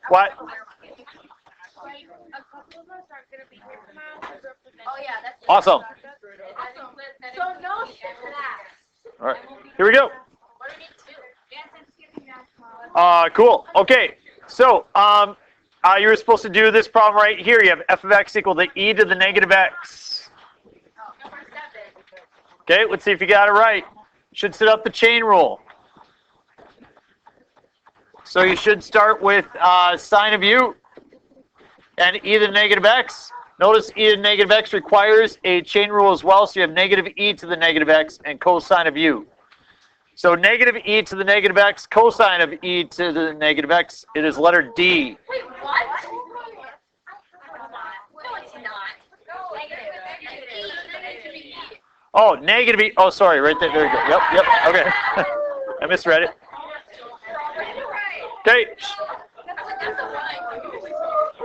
What? Awesome. All right, here we go. Cool. Okay, so you were supposed to do this problem right here. You have f of x equal to e to the negative x. Okay, let's see if you got it right. Should set up the chain rule. So you should start with sine of u and e to the negative x. Notice e to the negative x requires a chain rule as well, so you have negative e to the negative x and cosine of u. So negative e to the negative x, cosine of e to the negative x, it is letter D. Wait, what? No, it's not. Oh, negative e. Oh, sorry, right there. There you go. Yep. Okay. I misread it. Okay.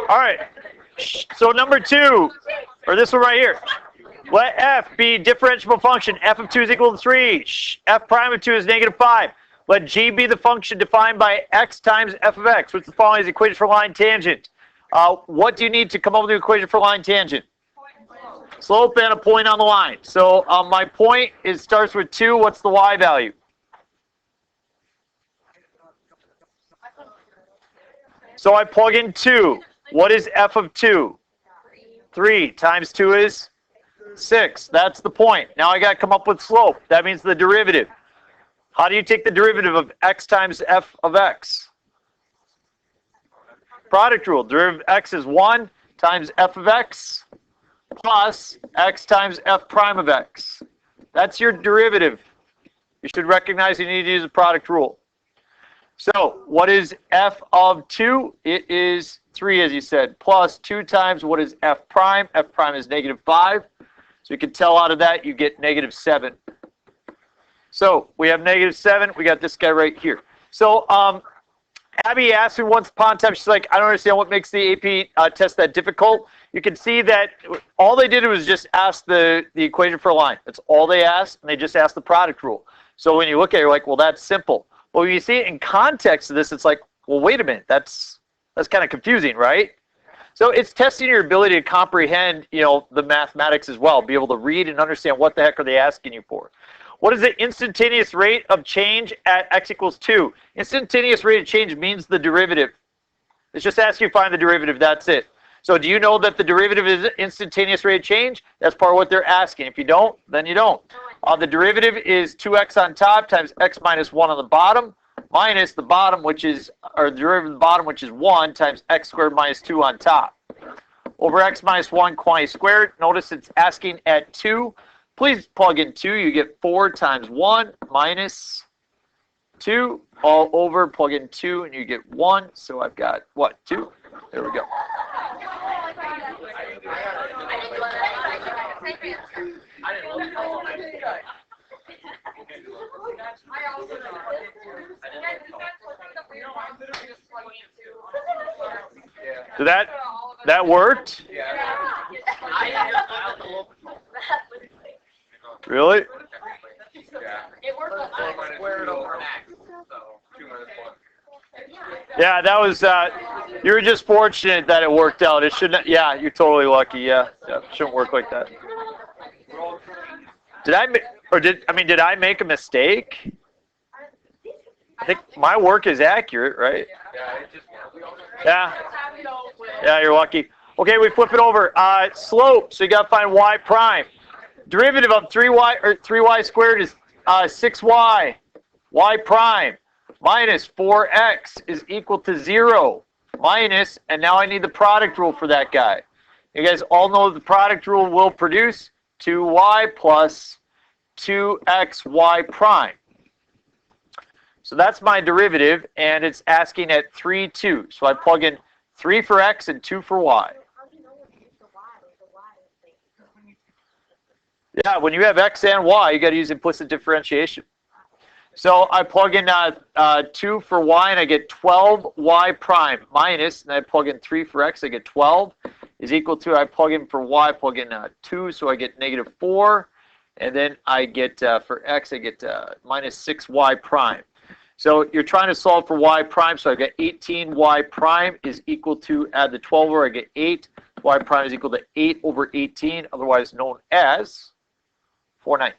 All right. So number 2, or this one right here. Let f be differentiable function. F of 2 is equal to 3. F prime of 2 is negative 5. Let g be the function defined by x times f of x, which the following is the equation for line tangent. What do you need to come up with the equation for line tangent? Slope and a point on the line. So my point starts with 2. What's the y value? So I plug in 2. What is f of 2? 3 times 2 is 6. That's the point. Now I got to come up with slope. That means the derivative. How do you take the derivative of x times f of x? Product rule. Derivative of x is 1 times f of x plus x times f prime of x. That's your derivative. You should recognize you need to use the product rule. So what is f of 2? It is 3, as you said, plus 2 times what is f prime? F prime is negative 5. So you can tell out of that you get negative 7. So we have negative 7. We got this guy right here. So Abby asked me once upon a time, she's like, I don't understand what makes the AP test that difficult. You can see that all they did was just ask the equation for a line. That's all they asked, and they just asked the product rule. So when you look at it, you're like, well, that's simple. Well, when you see it in context of this, it's like, well, wait a minute, that's kind of confusing, right? So it's testing your ability to comprehend, the mathematics as well, be able to read and understand what the heck are they asking you for. What is the instantaneous rate of change at x equals 2? Instantaneous rate of change means the derivative. It's just asking you to find the derivative, that's it. So do you know that the derivative is instantaneous rate of change? That's part of what they're asking. If you don't, then you don't. The derivative is 2x on top times x minus 1 on the bottom, minus the bottom, the derivative of the bottom, which is 1 times x squared minus 2 on top. Over x minus 1 quantity squared. Notice it's asking at 2. Please plug in 2. You get 4 times 1 minus 2 all over. Plug in 2 and you get 1. So I've got, what, 2? There we go. So that worked? Really? Yeah, that was, you were just fortunate that it worked out. It shouldn't, yeah, you're totally lucky, yeah. It shouldn't work like that. Did I make a mistake? I think my work is accurate, right? Yeah. Yeah, you're lucky. Okay, we flip it over. Slope, so you got to find y prime. Derivative of 3y squared is 6y. Y prime minus 4x is equal to 0. Minus, and now I need the product rule for that guy. You guys all know the product rule will produce 2y plus 2xy prime. So that's my derivative, and it's asking at 3, 2. So I plug in 3 for x and 2 for y. Yeah, when you have x and y, you got to use implicit differentiation. So I plug in 2 for y, and I get 12y prime minus, and I plug in 3 for x, I get 12, is equal to, I plug in for y, I plug in 2, so I get negative 4, and then I get, for x, I get minus 6y prime. So you're trying to solve for y prime, so I get 18y prime is equal to, add the 12 over, I get 8. Y prime is equal to 8 over 18, otherwise known as 4/9.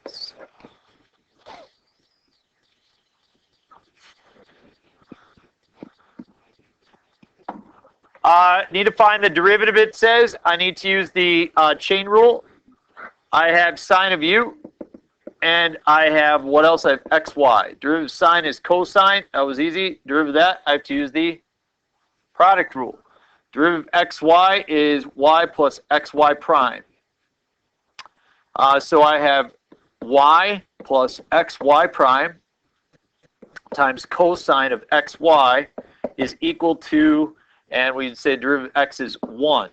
Need to find the derivative, it says. I need to use the chain rule. I have sine of u, and I have, what else? I have xy. Derivative of sine is cosine. That was easy. Derivative of that, I have to use the product rule. Derivative of xy is y plus xy prime. So I have y plus xy prime times cosine of xy is equal to, and we'd say derivative of x is 1.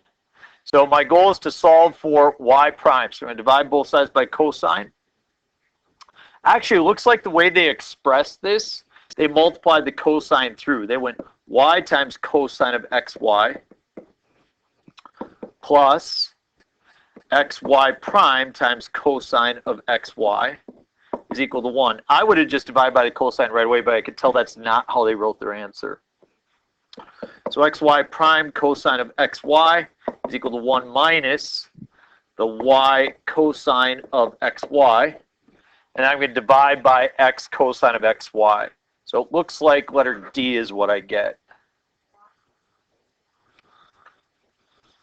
So my goal is to solve for y prime. So I'm going to divide both sides by cosine. Actually, it looks like the way they expressed this, they multiplied the cosine through. They went y times cosine of xy plus xy prime times cosine of xy is equal to 1. I would have just divided by the cosine right away, but I could tell that's not how they wrote their answer. So xy prime cosine of xy is equal to 1 minus the y cosine of xy. And I'm going to divide by x cosine of xy. So it looks like letter D is what I get.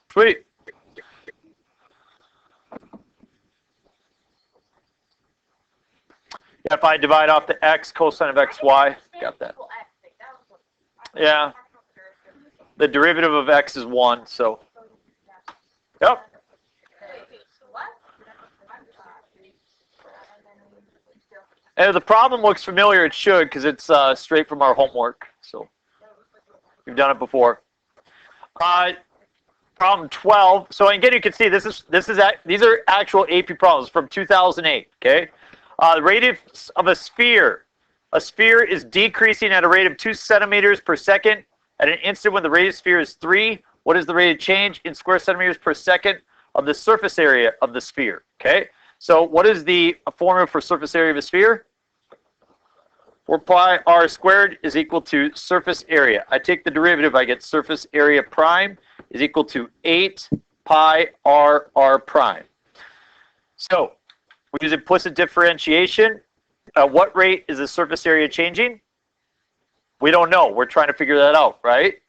Sweet. If I divide off the x cosine of xy, got that. Yeah. The derivative of x is 1, so. Yep. And if the problem looks familiar, it should, because it's straight from our homework. So we've done it before. Problem 12. So again, you can see these are actual AP problems from 2008. Okay. The radius of a sphere. A sphere is decreasing at a rate of 2 centimeters per second. At an instant when the radius of the sphere is 3, what is the rate of change in square centimeters per second of the surface area of the sphere? Okay. So what is the formula for surface area of a sphere? 4 pi r squared is equal to surface area. I take the derivative, I get surface area prime is equal to 8 pi r prime. So we use implicit differentiation. At what rate is the surface area changing? We don't know. We're trying to figure that out, right?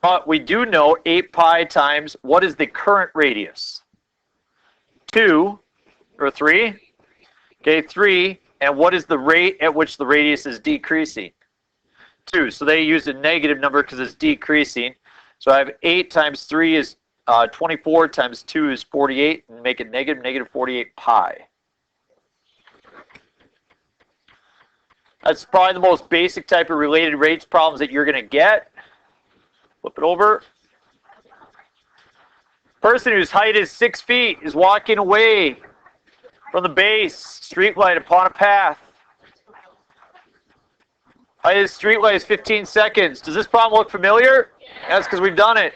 But we do know 8 pi times, what is the current radius? 2 or 3? Okay, 3. And what is the rate at which the radius is decreasing? 2. So they use a negative number because it's decreasing. So I have 8 times 3 is 24 times 2 is 48, and make it negative 48 pi. That's probably the most basic type of related rates problems that you're going to get. Flip it over. Person whose height is 6 feet is walking away from the base streetlight upon a path. Height of the streetlight is 15 seconds. Does this problem look familiar? That's because we've done it.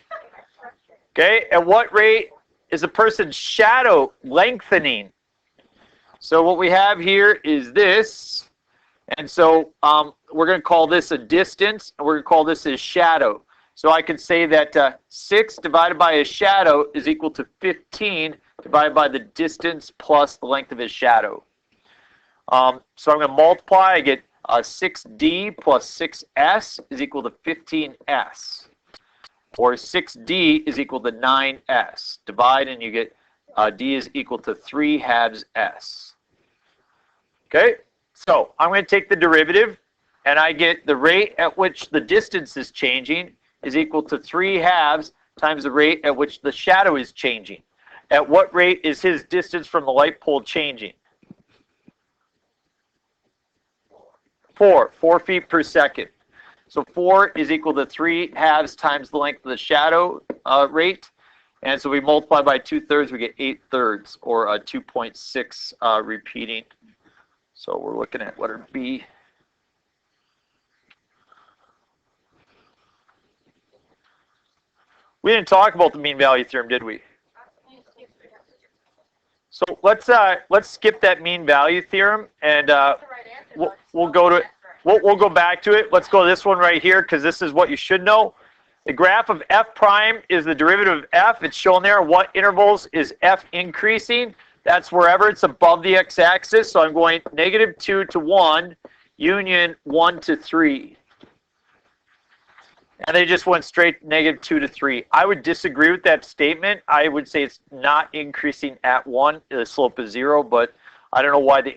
Okay, at what rate is the person's shadow lengthening? So what we have here is this. And so we're going to call this a distance, and we're going to call this a shadow. So I can say that 6 divided by a shadow is equal to 15 divided by the distance plus the length of his shadow. So I'm going to multiply. I get 6d plus 6s is equal to 15s. Or 6d is equal to 9s. Divide and you get d is equal to 3/2 s. Okay, so I'm going to take the derivative, and I get the rate at which the distance is changing is equal to 3/2 times the rate at which the shadow is changing. At what rate is his distance from the light pole changing? 4 feet per second. So 4 is equal to 3/2 times the length of the shadow rate. And so we multiply by 2/3, we get 8/3, or 2.6 repeating. So we're looking at letter B. We didn't talk about the mean value theorem, did we? So let's skip that mean value theorem, and we'll go to we'll go back to it. Let's go to this one right here because this is what you should know. The graph of f prime is the derivative of f. It's shown there. What intervals is f increasing? That's wherever it's above the x-axis. So I'm going -2 to 1, union 1 to 3. And they just went straight -2 to 3. I would disagree with that statement. I would say it's not increasing at 1. The slope is 0, but I don't know why the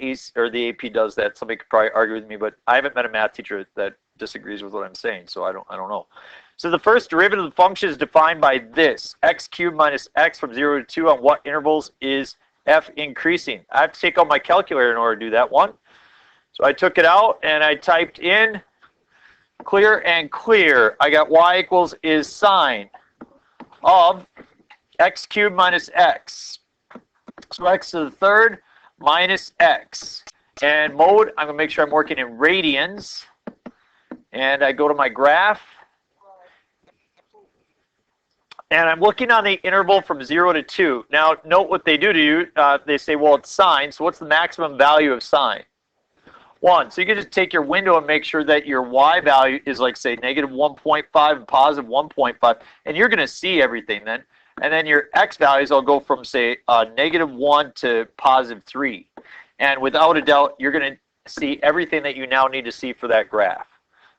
AP does that. Somebody could probably argue with me, but I haven't met a math teacher that disagrees with what I'm saying, so I don't know. So the first derivative of the function is defined by this: x cubed minus x from 0 to 2 on what intervals is f increasing. I have to take out my calculator in order to do that one. So I took it out and I typed in clear and clear. I got y equals is sine of x cubed minus x. So x to the third minus x. And mode, I'm going to make sure I'm working in radians. And I go to my graph. And I'm looking on the interval from 0 to 2. Now, note what they do to you. They say, well, it's sine. So what's the maximum value of sine? 1. So you can just take your window and make sure that your y value is like, say, -1.5 and +1.5. And you're going to see everything then. And then your x values will go from, say, -1 to +3. And without a doubt, you're going to see everything that you now need to see for that graph.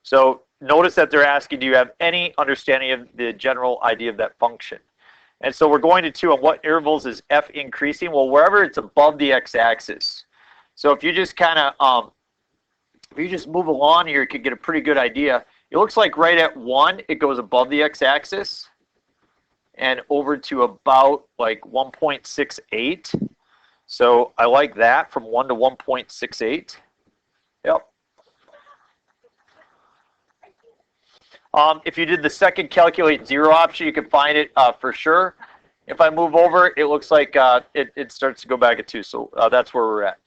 So notice that they're asking, do you have any understanding of the general idea of that function? And so we're going to 2 on what intervals is f increasing? Well, wherever it's above the x-axis. So if you just kind of, if you just move along here, you could get a pretty good idea. It looks like right at 1, it goes above the x-axis and over to about like 1.68. So I like that, from 1 to 1.68. Yep. If you did the second calculate 0 option, you can find it for sure. If I move over, it looks like it starts to go back at 2. So that's where we're at.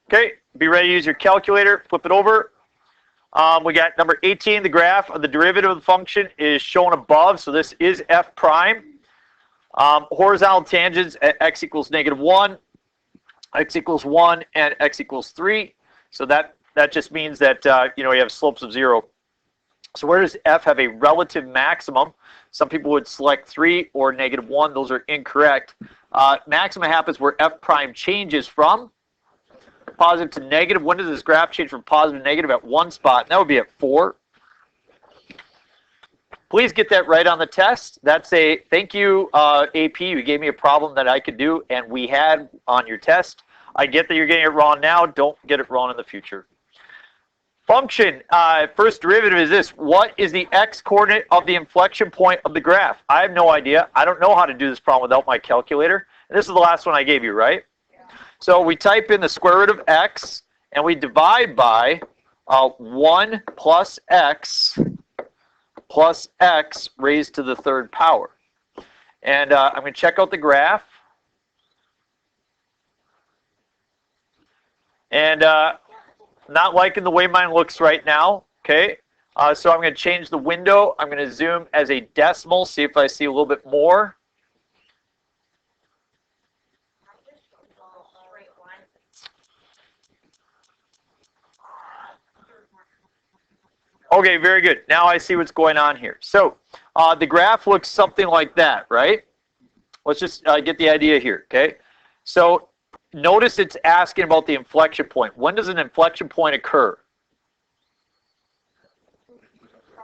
Okay, be ready to use your calculator. Flip it over. We got number 18. The graph of the derivative of the function is shown above. So this is f prime. Horizontal tangents at x equals -1, x equals 1, and x equals 3. So that just means that you have slopes of 0. So where does f have a relative maximum? Some people would select 3 or -1. Those are incorrect. Maximum happens where f prime changes from positive to negative. When does this graph change from positive to negative? At one spot, and that would be at 4. Please get that right on the test. That's a thank you, AP. You gave me a problem that I could do, and we had on your test. I get that you're getting it wrong now. Don't get it wrong in the future. Function, first derivative is this. What is the x-coordinate of the inflection point of the graph? I have no idea. I don't know how to do this problem without my calculator. And this is the last one I gave you, right? So we type in the square root of x, and we divide by 1 plus x raised to the third power. And I'm going to check out the graph. And not liking the way mine looks right now. Okay, so I'm going to change the window. I'm going to zoom as a decimal, see if I see a little bit more. Okay, very good. Now I see what's going on here. So the graph looks something like that, right? Let's just get the idea here, okay? So notice it's asking about the inflection point. When does an inflection point occur?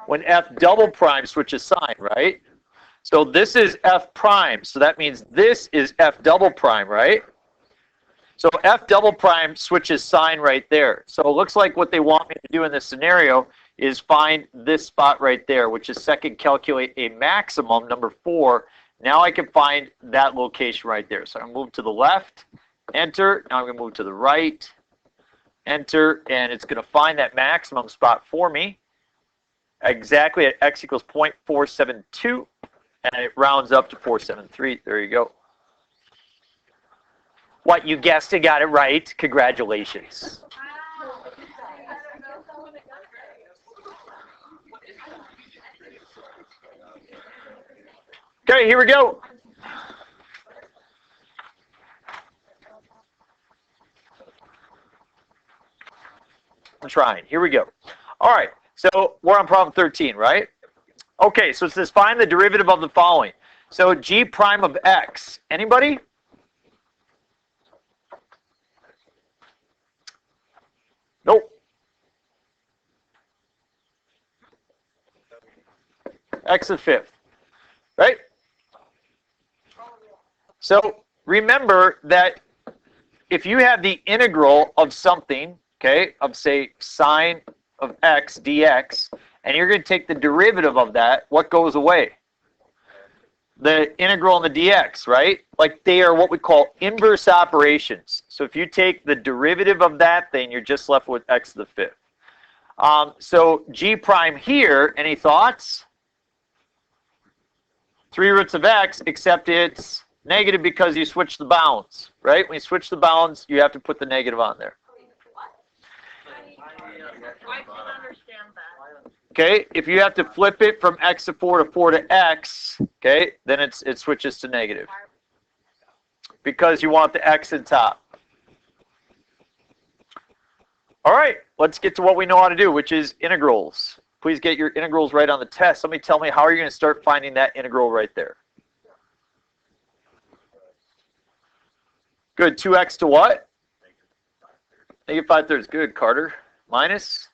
When f double prime switches sign, right? So this is f prime. So that means this is f double prime, right? So f double prime switches sign right there. So it looks like what they want me to do in this scenario is find this spot right there, which is second calculate a maximum, number 4. Now I can find that location right there. So I'm going to move to the left, enter. Now I'm going to move to the right, enter, and it's going to find that maximum spot for me exactly at x equals 0.472, and it rounds up to 473. There you go. What, you guessed and got it right? Congratulations. Okay, here we go. I'm trying. Here we go. All right, so we're on problem 13, right? Okay, so it says find the derivative of the following. So g prime of x. Anybody? Nope. X to the fifth, right? So remember that if you have the integral of something, okay, of say sine of x dx, and you're going to take the derivative of that, what goes away? The integral and the dx, right? Like they are what we call inverse operations. So if you take the derivative of that, then you're just left with x to the fifth. So g prime here, any thoughts? 3 roots of x, except it's negative because you switch the bounds, right? When you switch the bounds, you have to put the negative on there. I can understand that. Okay, if you have to flip it from x to 4 to 4 to x, okay, then it switches to negative. Because you want the x at top. All right, let's get to what we know how to do, which is integrals. Please get your integrals right on the test. Somebody tell me how are you going to start finding that integral right there? Good, 2x to what? Negative 5/3. Good, Carter. Minus?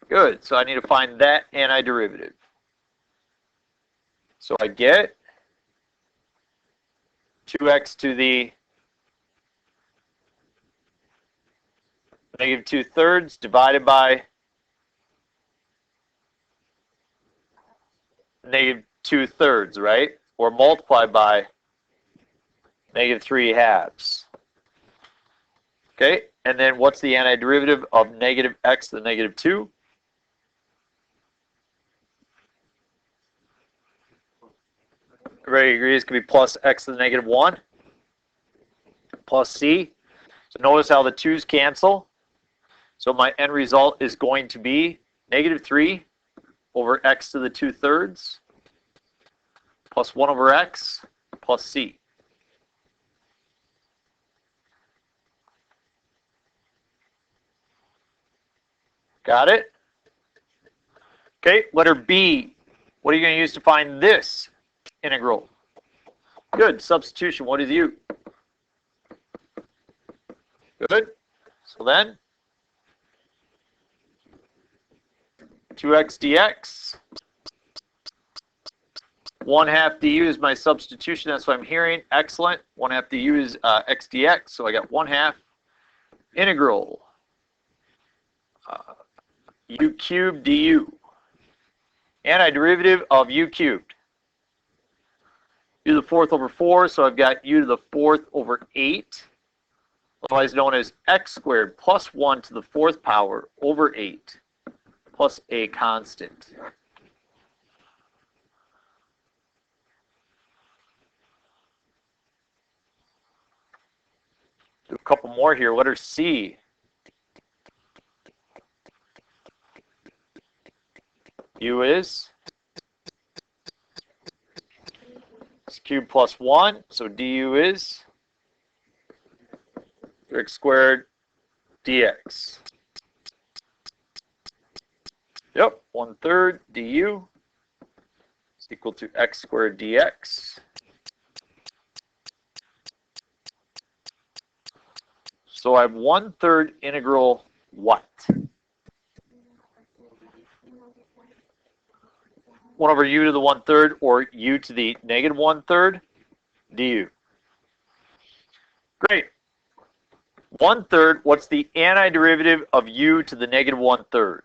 Good, so I need to find that antiderivative. So I get 2x to the negative 2/3 divided by negative 2/3, right? Or multiplied by negative 3/2. Okay, and then what's the antiderivative of negative x to the negative 2? Everybody agrees it could be plus x to the negative 1 plus c. So notice how the 2's cancel. So my end result is going to be negative 3 over x to the 2/3 plus 1 over x plus c. Got it? Okay, letter B. What are you going to use to find this integral? Good, substitution. What is u? Good. So then, 2x dx. 1/2 du is my substitution. That's what I'm hearing. Excellent. 1/2 du is x dx. So I got 1/2 integral u cubed du. Antiderivative of u cubed. U to the 4th over 4. So I've got u to the 4th over 8. Otherwise known as x squared plus 1 to the 4th power over 8 plus a constant. Do a couple more here. Letter C. U is x cubed plus 1. So du is x squared dx. Yep, 1/3 du is equal to x squared dx. So I have 1/3 integral what? 1 over u to the 1/3 or u to the negative 1/3 du. Great. 1/3, what's the antiderivative of u to the negative 1/3?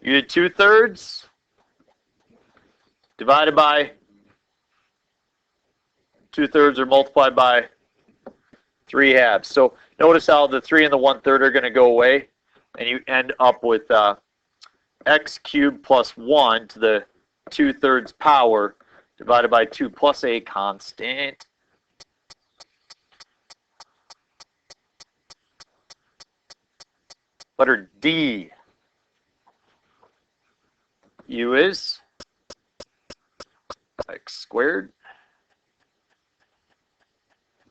U to 2/3 divided by 2/3 or multiplied by 3/2. So notice how the 3 and the 1/3 are going to go away, and you end up with x cubed plus 1 to the 2/3 power divided by 2 plus a constant. Letter D. U is x squared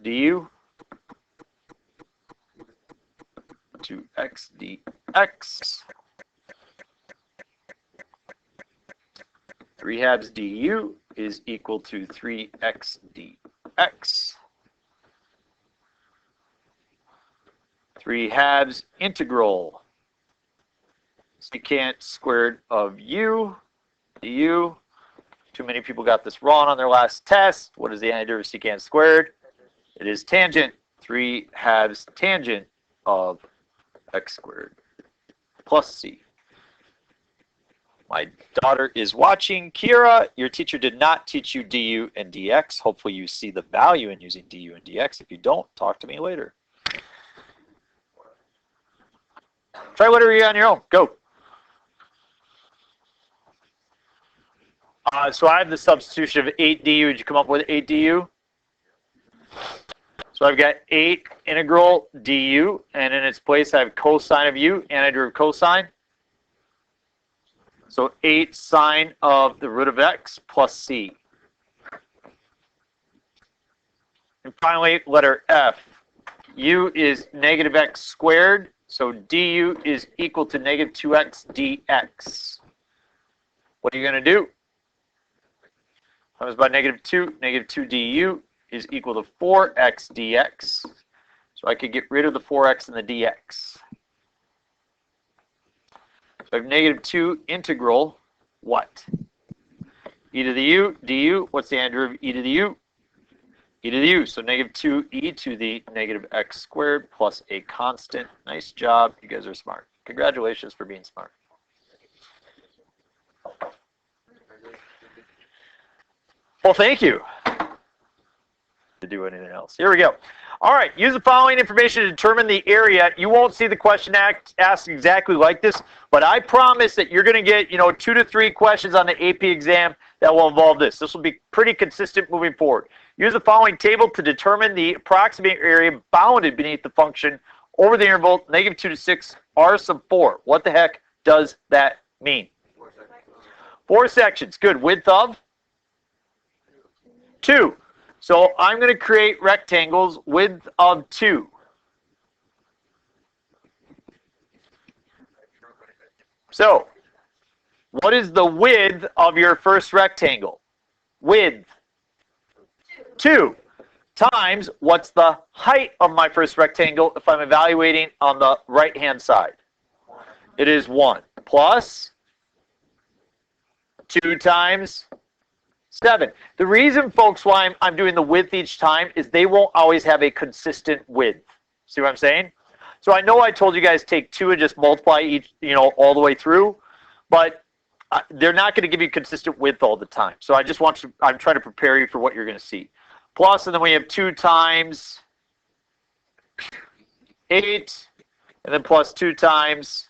du to x dx. 3 halves du is equal to 3x dx. 3 halves integral secant squared of u du. Too many people got this wrong on their last test. What is the antiderivative of secant squared? It is tangent. 3 halves tangent of x squared plus c. My daughter is watching. Kira, your teacher did not teach you du and dx. Hopefully you see the value in using du and dx. If you don't, talk to me later. Try whatever you got on your own. Go. So I have the substitution of 8 du. Did you come up with 8 du? So I've got 8 integral du, and in its place I have cosine of u, antiderivative cosine. So 8 sine of the root of x plus c. And finally, letter F. U is negative x squared, so du is equal to negative 2x dx. What are you going to do? Times by negative 2 du is equal to 4x dx. So I could get rid of the 4x and the dx. So I have negative 2 integral what? E to the u du. What's the antiderivative of e to the u? E to the u. So negative 2 e to the negative x squared plus a constant. Nice job. You guys are smart. Congratulations for being smart. Well, thank you. To do anything else. Here we go. All right. Use the following information to determine the area. You won't see the question asked exactly like this, but I promise that you're going to get, 2 to 3 questions on the AP exam that will involve this. This will be pretty consistent moving forward. Use the following table to determine the approximate area bounded beneath the function over the interval negative 2 to 6 r sub 4. What the heck does that mean? 4 sections. Good. Width of 2. So I'm going to create rectangles width of 2. So what is the width of your first rectangle? Width 2 times what's the height of my first rectangle if I'm evaluating on the right hand side? It is 1 plus 2 times 7. The reason, folks, why I'm doing the width each time is they won't always have a consistent width. See what I'm saying? So I know I told you guys take 2 and just multiply each, all the way through, but they're not going to give you consistent width all the time. So I just I'm trying to prepare you for what you're going to see. Plus, and then we have 2 times 8, and then plus 2 times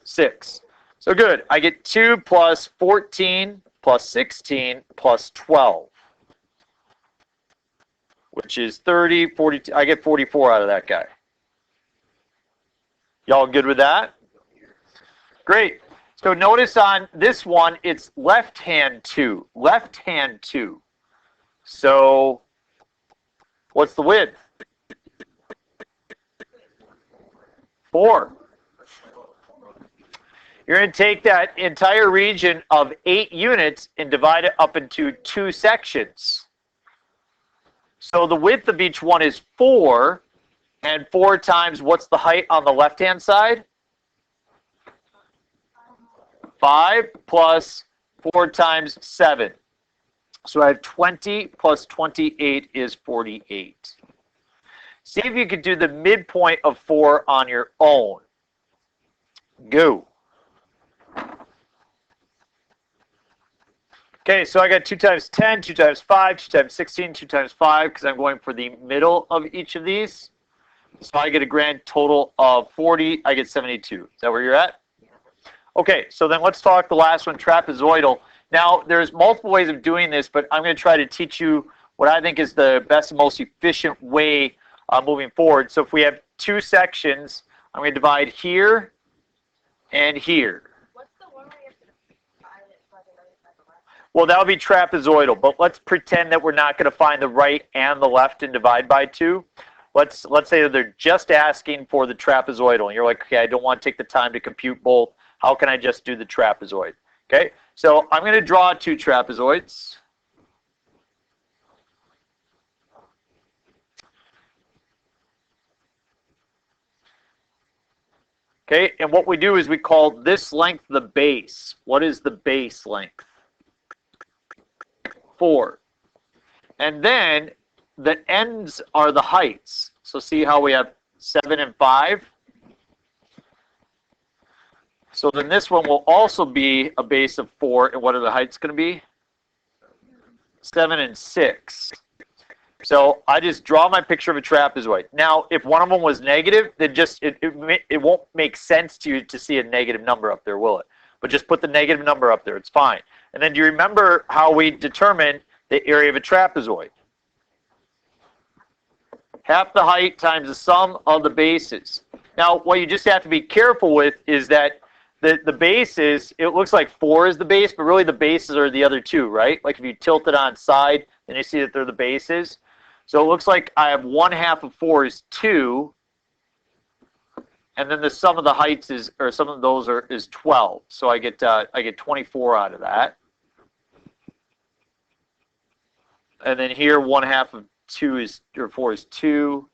6. So good. I get 2 plus 14 plus 16 plus 12, which is 30, 42. I get 44 out of that guy. Y'all good with that? Great. So notice on this one, it's left hand 2. Left hand 2. So what's the width? 4. You're going to take that entire region of 8 units and divide it up into 2 sections. So the width of each one is 4, and 4 times what's the height on the left-hand side? 5 plus 4 times 7. So I have 20 plus 28 is 48. See if you could do the midpoint of 4 on your own. Go. Okay, so I got 2 times 10, 2 times 5, 2 times 16, 2 times 5, because I'm going for the middle of each of these. So I get a grand total of 40. I get 72. Is that where you're at? Okay, so then let's talk the last one, trapezoidal. Now, there's multiple ways of doing this, but I'm going to try to teach you what I think is the best and most efficient way moving forward. So if we have 2 sections, I'm going to divide here and here. Well, that would be trapezoidal, but let's pretend that we're not going to find the right and the left and divide by 2. let's say that they're just asking for the trapezoidal, and you're like, okay, I don't want to take the time to compute both. How can I just do the trapezoid? Okay, so I'm going to draw 2 trapezoids. Okay, and what we do is we call this length the base. What is the base length? 4. And then the ends are the heights. So see how we have 7 and 5? So then this one will also be a base of 4. And what are the heights going to be? 7 and 6. So I just draw my picture of a trapezoid. Now, if one of them was negative, then just it won't make sense to you to see a negative number up there, will it? But just put the negative number up there. It's fine. And then do you remember how we determine the area of a trapezoid? Half the height times the sum of the bases. Now, what you just have to be careful with is that the bases, it looks like 4 is the base, but really the bases are the other 2, right? Like if you tilt it on side, then you see that they're the bases. So it looks like I have 1/2 of 4 is 2, and then the sum of the heights is, or some of those is 12. So I get 24 out of that. And then here 1/2 of 2 is, or 4 is 2,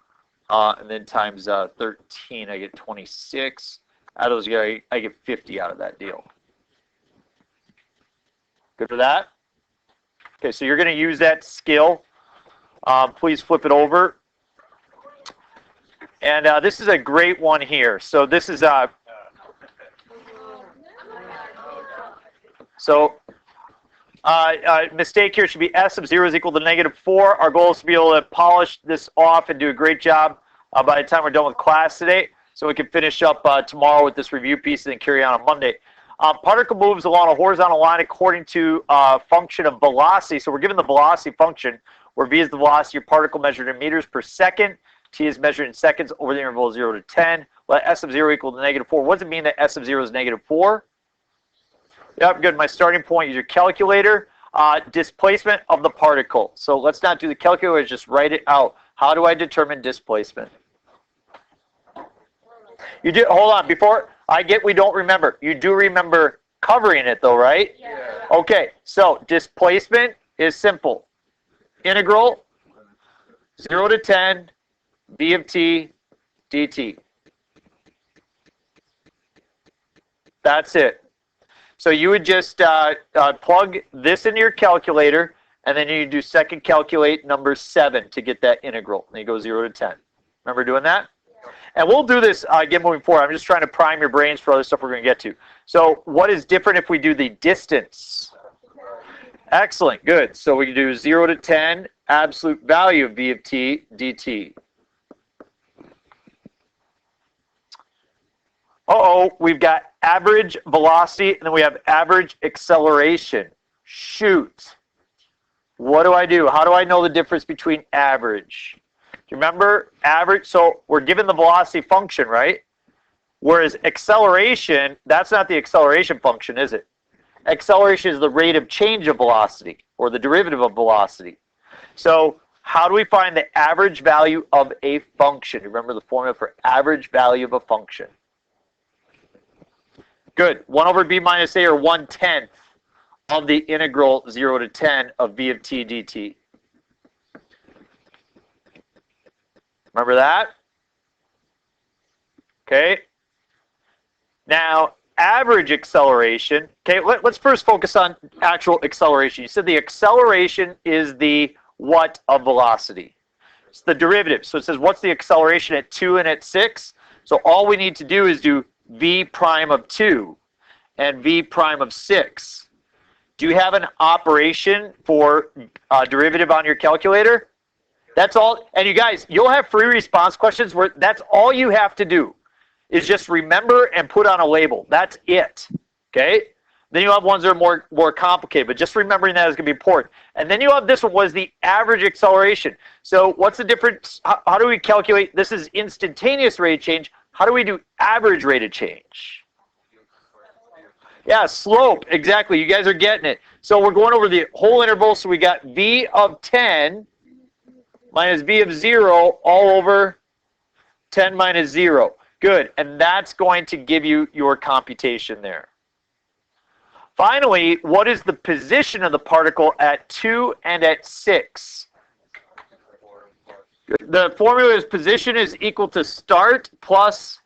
and then times 13, I get 26. Out of those, I get 50 out of that deal. Good for that? Okay, so you're going to use that skill. Please flip it over. And this is a great one here. So this is mistake here should be S of 0 is equal to -4. Our goal is to be able to polish this off and do a great job by the time we're done with class today, so we can finish up tomorrow with this review piece and then carry on Monday. Particle moves along a horizontal line according to a function of velocity. So we're given the velocity function, where v is the velocity of particle measured in meters per second. T is measured in seconds over the interval 0 to 10. Let S of 0 equal to -4. What does it mean that S of 0 is -4? Yep, good. My starting point is your calculator. Displacement of the particle. So let's not do the calculator, just write it out. How do I determine displacement? You do, hold on, before I get we don't remember. You do remember covering it though, right? Yeah. Okay, so displacement is simple. Integral 0 to 10 v of t dt. That's it. So you would just plug this into your calculator, and then you do second calculate number 7 to get that integral. And you go 0 to 10. Remember doing that? And we'll do this again moving forward. I'm just trying to prime your brains for other stuff we're going to get to. So what is different if we do the distance? Excellent, good. So we can do 0 to 10, absolute value of v of t dt. Uh-oh, we've got average velocity, and then we have average acceleration. Shoot. What do I do? How do I know the difference between average? Do you remember average? So we're given the velocity function, right? Whereas acceleration, that's not the acceleration function, is it? Acceleration is the rate of change of velocity, or the derivative of velocity. So how do we find the average value of a function? Remember the formula for average value of a function. Good. 1 over b minus a, or 1/10 of the integral 0 to 10 of v of t dt. Remember that? Okay. Now, average acceleration. Okay, let's first focus on actual acceleration. You said the acceleration is the what of velocity? It's the derivative. So it says what's the acceleration at 2 and at 6? So all we need to do is do v prime of 2 and v prime of 6. Do you have an operation for derivative on your calculator? That's all. And you guys, you'll have free response questions where that's all you have to do is just remember and put on a label. That's it. Okay? Then you'll have ones that are more complicated, but just remembering that is going to be important. And then you have this one, was the average acceleration. So what's the difference? How do we calculate? This is instantaneous rate of change. How do we do average rate of change? Yeah, slope. Exactly. You guys are getting it. So we're going over the whole interval. So we got v of 10 minus v of 0 all over 10 minus 0. Good, and that's going to give you your computation there. Finally, what is the position of the particle at 2 and at 6? The formula is position is equal to start plus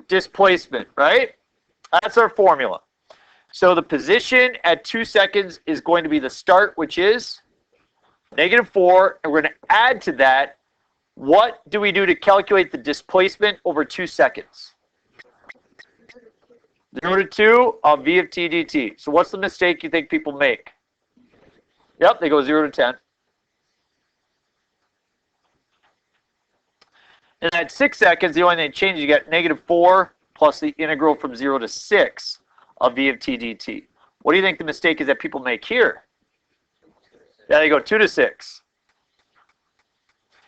displacement, right? That's our formula. So the position at 2 seconds is going to be the start, which is -4, and we're going to add to that, what do we do to calculate the displacement over 2 seconds? 0 to 2 of v of t dt. So what's the mistake you think people make? Yep, they go 0 to 10. And at 6 seconds, the only thing that changes, you get -4 plus the integral from 0 to 6 of v of t dt. What do you think the mistake is that people make here? Yeah, they go 2 to 6.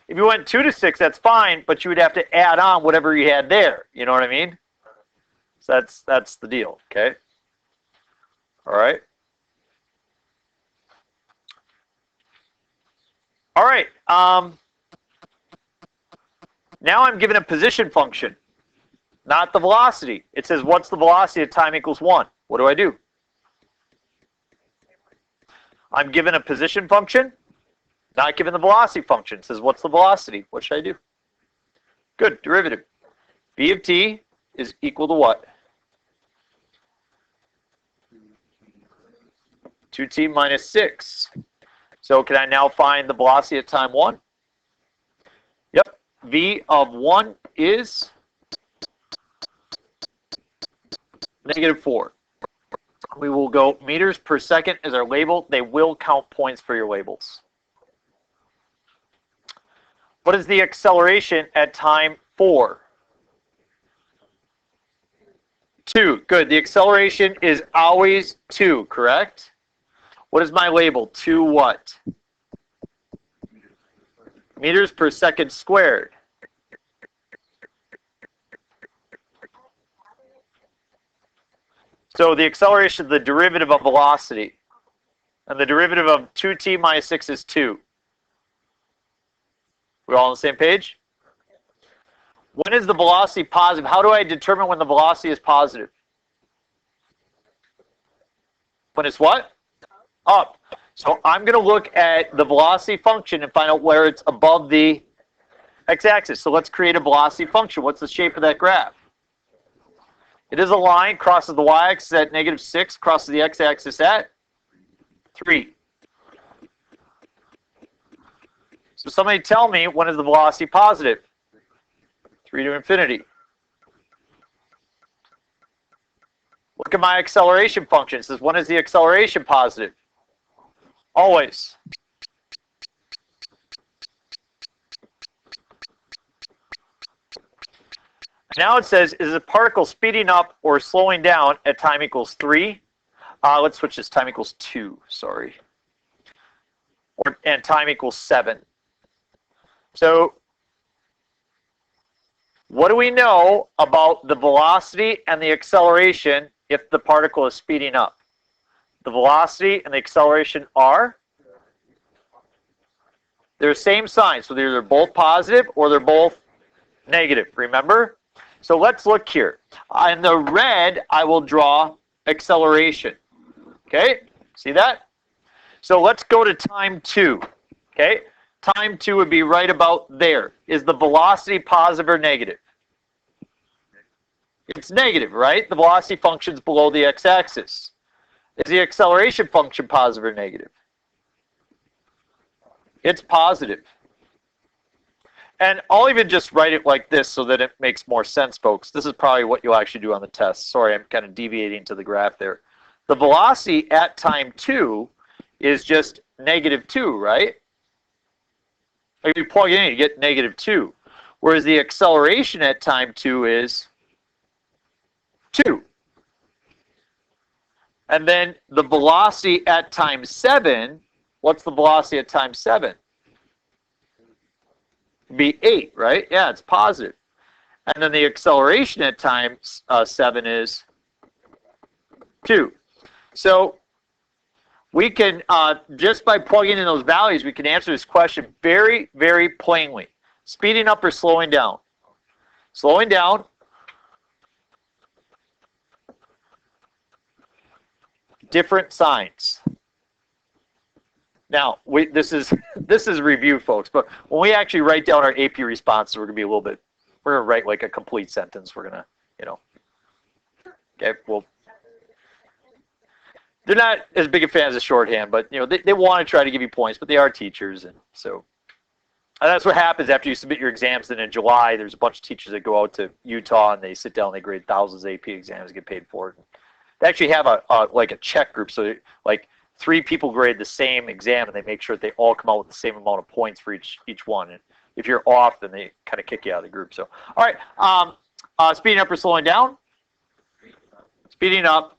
If you went 2 to 6, that's fine, but you would have to add on whatever you had there. You know what I mean? So that's the deal, okay? All right. All right. Now I'm given a position function, not the velocity. It says, what's the velocity at time equals 1? What do I do? I'm given a position function, not given the velocity function. It says, what's the velocity? What should I do? Good, derivative. V of t is equal to what? 2t minus 6. So can I now find the velocity at time 1? Yep. V of 1 is -4. We will go meters per second as our label. They will count points for your labels. What is the acceleration at time 4? 2. Good. The acceleration is always 2, correct? What is my label? 2 what? Meters per second squared. So the acceleration is the derivative of velocity. And the derivative of 2t minus 6 is 2. We're all on the same page? When is the velocity positive? How do I determine when the velocity is positive? When it's what? Up. So I'm going to look at the velocity function and find out where it's above the x-axis. So let's create a velocity function. What's the shape of that graph? It is a line, crosses the y-axis at -6, crosses the x-axis at 3. So somebody tell me, when is the velocity positive? 3 to infinity. Look at my acceleration function. It says, when is the acceleration positive? Always. Now it says, is a particle speeding up or slowing down at time equals 3? Let's switch this, time equals 2, sorry. And time equals 7. So, what do we know about the velocity and the acceleration if the particle is speeding up? The velocity and the acceleration are? They're the same sign, so they're either both positive or they're both negative, remember? So let's look here. In the red, I will draw acceleration. Okay, see that? So let's go to time 2. Okay, time 2 would be right about there. Is the velocity positive or negative? It's negative, right? The velocity function's below the x-axis. Is the acceleration function positive or negative? It's positive. And I'll even just write it like this so that it makes more sense, folks. This is probably what you'll actually do on the test. Sorry, I'm kind of deviating to the graph there. The velocity at time 2 is just -2, right? If you plug it in, you get -2. Whereas the acceleration at time 2 is 2. And then the velocity at time 7, what's the velocity at time 7? Be 8, right? Yeah, it's positive. And then the acceleration at time 7 is 2. So we can, just by plugging in those values, we can answer this question very, very plainly. Speeding up or slowing down? Slowing down. Different signs. Now, this is review, folks, but when we actually write down our AP responses, we're going to be a little bit, we're going to write like a complete sentence. We're going to, okay, well, they're not as big a fans of shorthand, but, they want to try to give you points, but they are teachers, and so, and that's what happens after you submit your exams. Then in July, there's a bunch of teachers that go out to Utah, and they sit down, and they grade thousands of AP exams, and get paid for it. They actually have like a check group, so like 3 people grade the same exam, and they make sure that they all come out with the same amount of points for each one. And if you're off, then they kind of kick you out of the group. So, all right, speeding up or slowing down? Speeding up.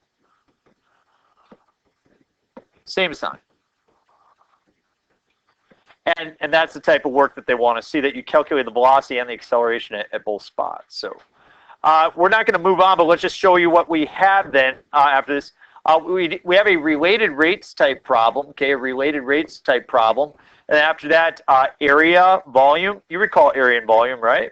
Same sign. And that's the type of work that they want to see, that you calculate the velocity and the acceleration at both spots. So we're not going to move on, but let's just show you what we have then after this. We have a related rates type problem, okay, a related rates type problem. And after that, area, volume. You recall area and volume, right?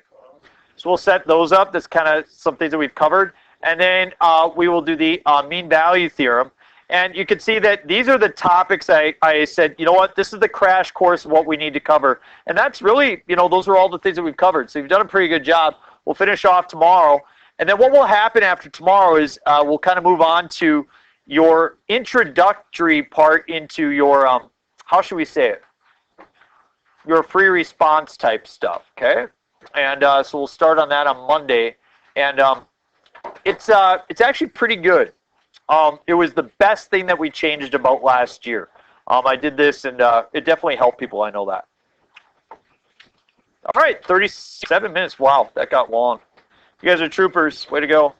So we'll set those up. That's kind of some things that we've covered. And then we will do the mean value theorem. And you can see that these are the topics I said, you know what, this is the crash course of what we need to cover. And that's really, those are all the things that we've covered. So you've done a pretty good job. We'll finish off tomorrow. And then what will happen after tomorrow is we'll kind of move on to your introductory part into your, how should we say it? Your free response type stuff, okay? And so we'll start on that on Monday. And it's actually pretty good. It was the best thing that we changed about last year. I did this, and it definitely helped people. I know that. All right, 37 minutes. Wow, that got long. You guys are troopers. Way to go.